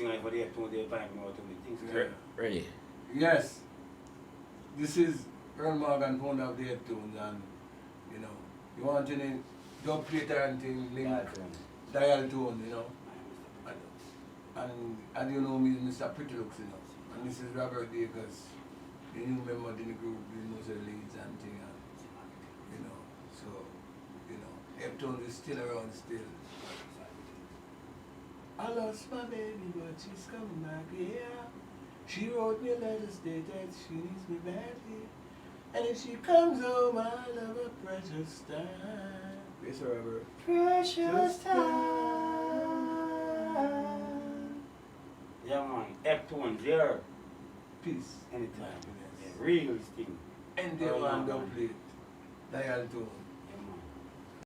singer for the Heptones, they find me out of the things. Ready. Yes. This is Earl Morgan, founder of the Heptones, and you know, you want any dub plater and thing, link, Dialtone, you know. And as you know, me is Mr. Pretty Looks, you know. And this is Robert Akers, the new member of the group, you know, the leads and thing, and, you know, so, you know, Heptones is still around still. I lost my baby, but she's coming back here. She wrote me a letter stated she needs me badly. And if she comes home, I love her precious time. Yes, Robert. Precious time. Yeah, man. Heptones, there. Peace. Anytime. Happiness. Yeah, real thing. And they want to play Dialtone.